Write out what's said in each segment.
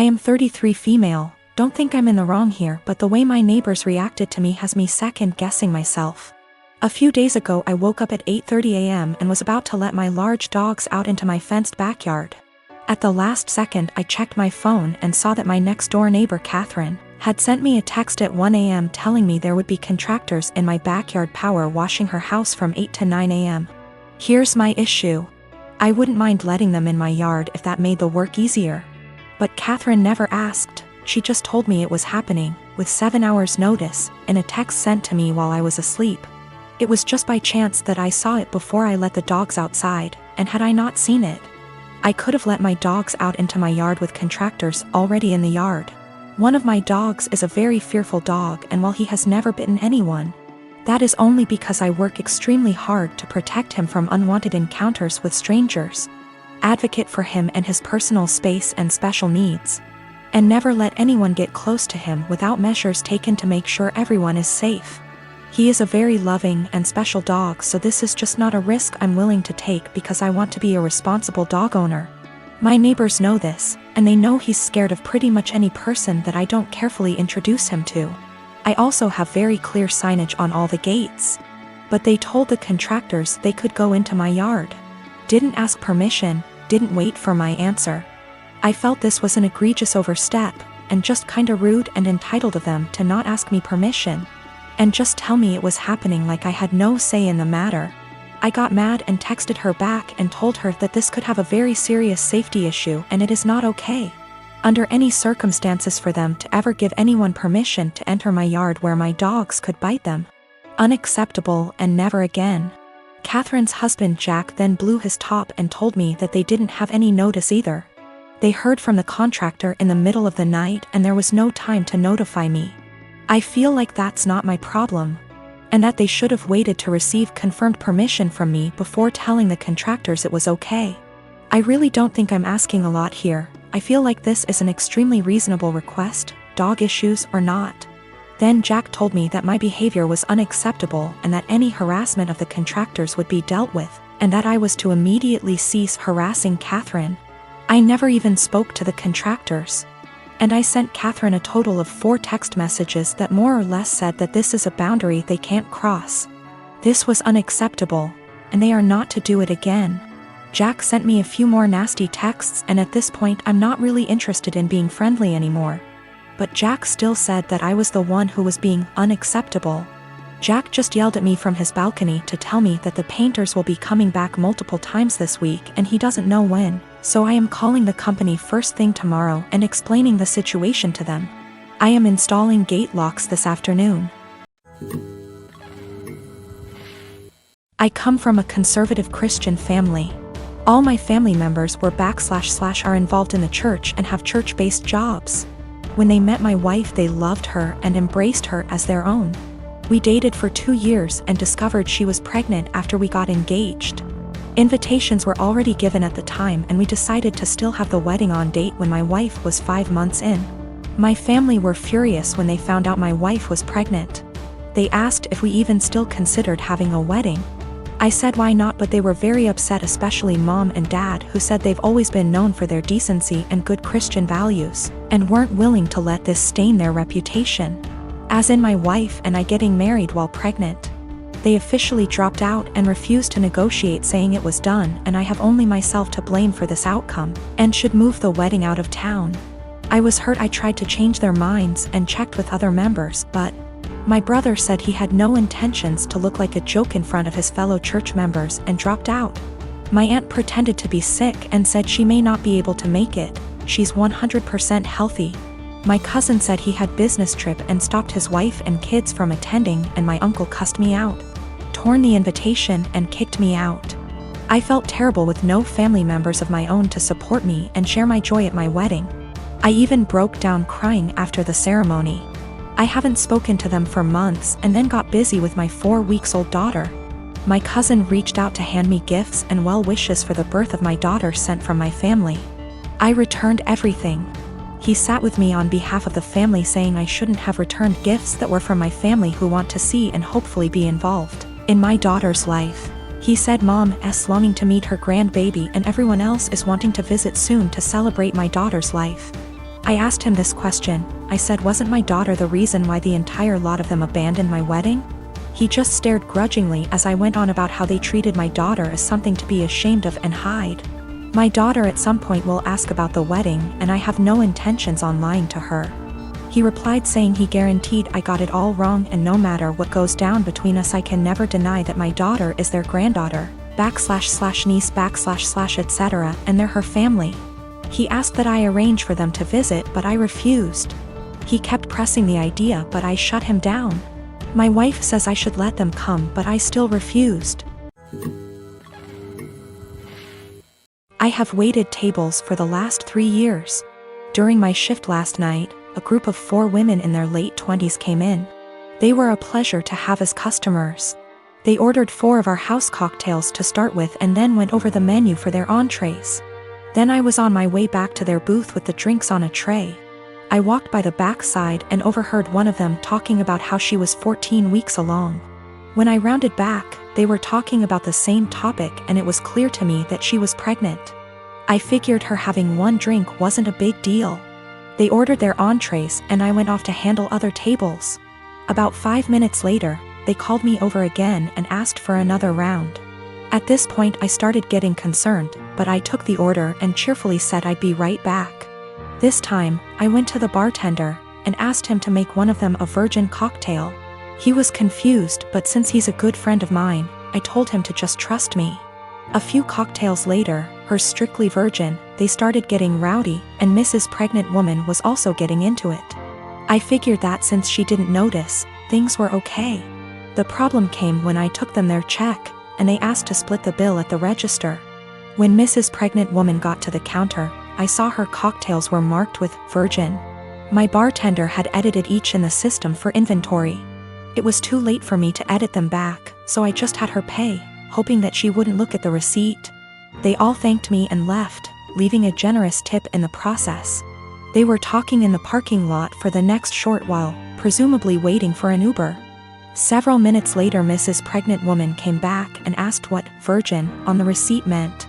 I am 33 female, don't think I'm in the wrong here, but the way my neighbors reacted to me has me second-guessing myself. A few days ago I woke up at 8:30 a.m. and was about to let my large dogs out into my fenced backyard. At the last second I checked my phone and saw that my next-door neighbor Catherine had sent me a text at 1 a.m. telling me there would be contractors in my backyard power washing her house from 8 to 9 a.m. Here's my issue. I wouldn't mind letting them in my yard if that made the work easier. But Catherine never asked, she just told me it was happening, with 7 hours notice, in a text sent to me while I was asleep. It was just by chance that I saw it before I let the dogs outside, and had I not seen it, I could have let my dogs out into my yard with contractors already in the yard. One of my dogs is a very fearful dog, and while he has never bitten anyone, that is only because I work extremely hard to protect him from unwanted encounters with strangers, advocate for him and his personal space and special needs, and never let anyone get close to him without measures taken to make sure everyone is safe. He is a very loving and special dog, so this is just not a risk I'm willing to take because I want to be a responsible dog owner. My neighbors know this, and they know he's scared of pretty much any person that I don't carefully introduce him to. I also have very clear signage on all the gates. But they told the contractors they could go into my yard. Didn't ask permission, didn't wait for my answer. I felt this was an egregious overstep, and just kinda rude and entitled of them to not ask me permission, and just tell me it was happening like I had no say in the matter. I got mad and texted her back and told her that this could have a very serious safety issue and it is not okay, under any circumstances, for them to ever give anyone permission to enter my yard where my dogs could bite them. Unacceptable, and never again. Catherine's husband Jack then blew his top and told me that they didn't have any notice either. They heard from the contractor in the middle of the night and there was no time to notify me. I feel like that's not my problem, and that they should have waited to receive confirmed permission from me before telling the contractors it was okay. I really don't think I'm asking a lot here. I feel like this is an extremely reasonable request, dog issues or not. Then Jack told me that my behavior was unacceptable and that any harassment of the contractors would be dealt with, and that I was to immediately cease harassing Catherine. I never even spoke to the contractors. And I sent Catherine a total of 4 text messages that more or less said that this is a boundary they can't cross. This was unacceptable, and they are not to do it again. Jack sent me a few more nasty texts, and at this point I'm not really interested in being friendly anymore. But Jack still said that I was the one who was being unacceptable. Jack just yelled at me from his balcony to tell me that the painters will be coming back multiple times this week and he doesn't know when, so I am calling the company first thing tomorrow and explaining the situation to them. I am installing gate locks this afternoon. I come from a conservative Christian family. All my family members were / are involved in the church and have church-based jobs. When they met my wife, they loved her and embraced her as their own. We dated for 2 years and discovered she was pregnant after we got engaged. Invitations were already given at the time and we decided to still have the wedding on date when my wife was 5 months in. My family were furious when they found out my wife was pregnant. They asked if we even still considered having a wedding. I said why not, but they were very upset, especially Mom and Dad, who said they've always been known for their decency and good Christian values, and weren't willing to let this stain their reputation. As in my wife and I getting married while pregnant. They officially dropped out and refused to negotiate, saying it was done and I have only myself to blame for this outcome, and should move the wedding out of town. I was hurt. I tried to change their minds and checked with other members, but my brother said he had no intentions to look like a joke in front of his fellow church members and dropped out. My aunt pretended to be sick and said she may not be able to make it, she's 100% healthy. My cousin said he had business trip and stopped his wife and kids from attending, and my uncle cussed me out, torn the invitation and kicked me out. I felt terrible with no family members of my own to support me and share my joy at my wedding. I even broke down crying after the ceremony. I haven't spoken to them for months and then got busy with my 4-week-old daughter. My cousin reached out to hand me gifts and well wishes for the birth of my daughter sent from my family. I returned everything. He sat with me on behalf of the family, saying I shouldn't have returned gifts that were from my family who want to see and hopefully be involved in my daughter's life. He said Mom's longing to meet her grandbaby and everyone else is wanting to visit soon to celebrate my daughter's life. I asked him this question. I said, wasn't my daughter the reason why the entire lot of them abandoned my wedding? He just stared grudgingly as I went on about how they treated my daughter as something to be ashamed of and hide. My daughter at some point will ask about the wedding, and I have no intentions on lying to her. He replied saying he guaranteed I got it all wrong, and no matter what goes down between us I can never deny that my daughter is their granddaughter, //niece / etc., and they're her family. He asked that I arrange for them to visit, but I refused. He kept pressing the idea, but I shut him down. My wife says I should let them come, but I still refused. I have waited tables for the last 3 years. During my shift last night, a group of 4 women in their late 20s came in. They were a pleasure to have as customers. They ordered 4 of our house cocktails to start with and then went over the menu for their entrees. Then I was on my way back to their booth with the drinks on a tray. I walked by the back side and overheard one of them talking about how she was 14 weeks along. When I rounded back, they were talking about the same topic, and it was clear to me that she was pregnant. I figured her having 1 drink wasn't a big deal. They ordered their entrees and I went off to handle other tables. About 5 minutes later, they called me over again and asked for another round. At this point I started getting concerned, but I took the order and cheerfully said I'd be right back. This time, I went to the bartender and asked him to make one of them a virgin cocktail. He was confused, but since he's a good friend of mine, I told him to just trust me. A few cocktails later, hers strictly virgin, they started getting rowdy, and Mrs. Pregnant Woman was also getting into it. I figured that since she didn't notice, things were okay. The problem came when I took them their check, and they asked to split the bill at the register. When Mrs. Pregnant Woman got to the counter, I saw her cocktails were marked with virgin. My bartender had edited each in the system for inventory. It was too late for me to edit them back, so I just had her pay, hoping that she wouldn't look at the receipt. They all thanked me and left, leaving a generous tip in the process. They were talking in the parking lot for the next short while, presumably waiting for an Uber. Several minutes later, Mrs. Pregnant Woman came back and asked what virgin on the receipt meant.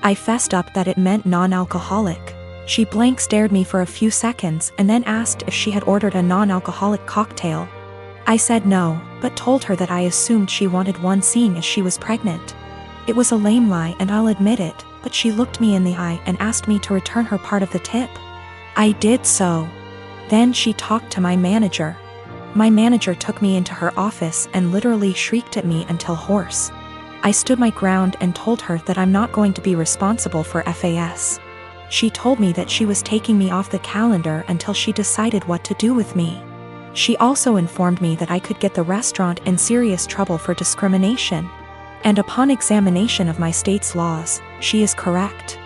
I fessed up that it meant non-alcoholic. She blank stared me for a few seconds and then asked if she had ordered a non-alcoholic cocktail. I said no, but told her that I assumed she wanted one seeing as she was pregnant. It was a lame lie and I'll admit it, but she looked me in the eye and asked me to return her part of the tip. I did so. Then she talked to my manager. My manager took me into her office and literally shrieked at me until hoarse. I stood my ground and told her that I'm not going to be responsible for FAS. She told me that she was taking me off the calendar until she decided what to do with me. She also informed me that I could get the restaurant in serious trouble for discrimination. And upon examination of my state's laws, she is correct.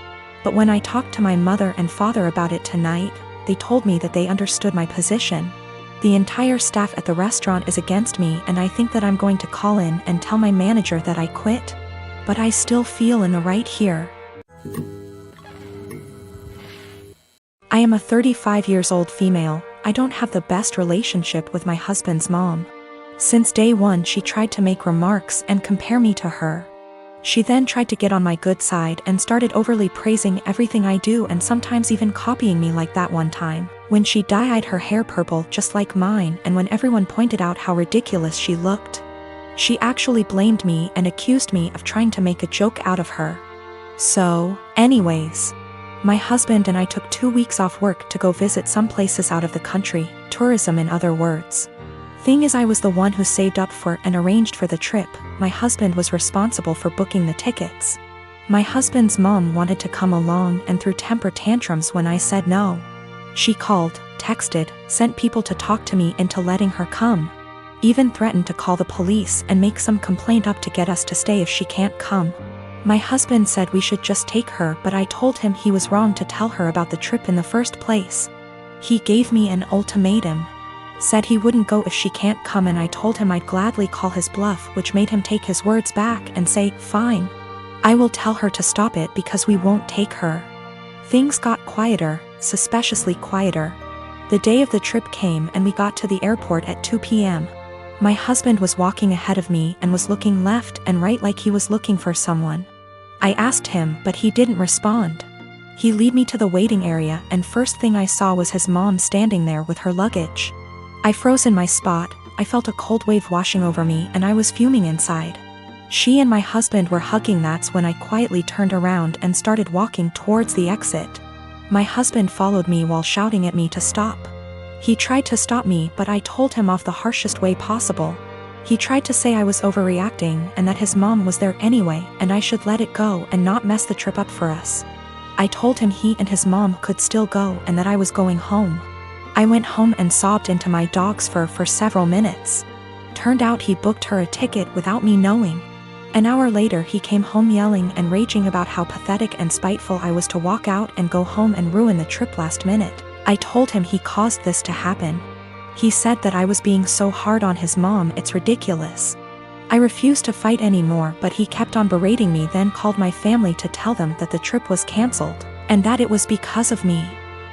But when I talked to my mother and father about it tonight, they told me that they understood my position. The entire staff at the restaurant is against me, and I think that I'm going to call in and tell my manager that I quit. But I still feel in the right here. I am a 35-year-old female. I don't have the best relationship with my husband's mom. Since day one, she tried to make remarks and compare me to her. She then tried to get on my good side and started overly praising everything I do, and sometimes even copying me, like that one time when she dyed her hair purple just like mine, and when everyone pointed out how ridiculous she looked. She actually blamed me and accused me of trying to make a joke out of her. So, anyways, my husband and I took 2 weeks off work to go visit some places out of the country, tourism in other words. Thing is, I was the one who saved up for and arranged for the trip. My husband was responsible for booking the tickets. My husband's mom wanted to come along and threw temper tantrums when I said no. She called, texted, sent people to talk to me into letting her come. Even threatened to call the police and make some complaint up to get us to stay if she can't come. My husband said we should just take her, but I told him he was wrong to tell her about the trip in the first place. He gave me an ultimatum. Said he wouldn't go if she can't come, and I told him I'd gladly call his bluff, which made him take his words back and say, fine. I will tell her to stop it because we won't take her. Things got quieter, suspiciously quieter. The day of the trip came and we got to the airport at 2 p.m. My husband was walking ahead of me and was looking left and right like he was looking for someone. I asked him, but he didn't respond. He lead me to the waiting area, and first thing I saw was his mom standing there with her luggage. I froze in my spot. I felt a cold wave washing over me and I was fuming inside. She and my husband were hugging. That's when I quietly turned around and started walking towards the exit. My husband followed me while shouting at me to stop. He tried to stop me, but I told him off the harshest way possible. He tried to say I was overreacting and that his mom was there anyway and I should let it go and not mess the trip up for us. I told him he and his mom could still go and that I was going home. I went home and sobbed into my dog's fur for several minutes. Turned out he booked her a ticket without me knowing. An hour later he came home yelling and raging about how pathetic and spiteful I was to walk out and go home and ruin the trip last minute. I told him he caused this to happen. He said that I was being so hard on his mom, it's ridiculous. I refused to fight anymore, but he kept on berating me, then called my family to tell them that the trip was cancelled, and that it was because of me.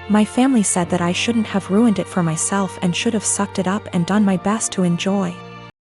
My family said that I shouldn't have ruined it for myself and should have sucked it up and done my best to enjoy.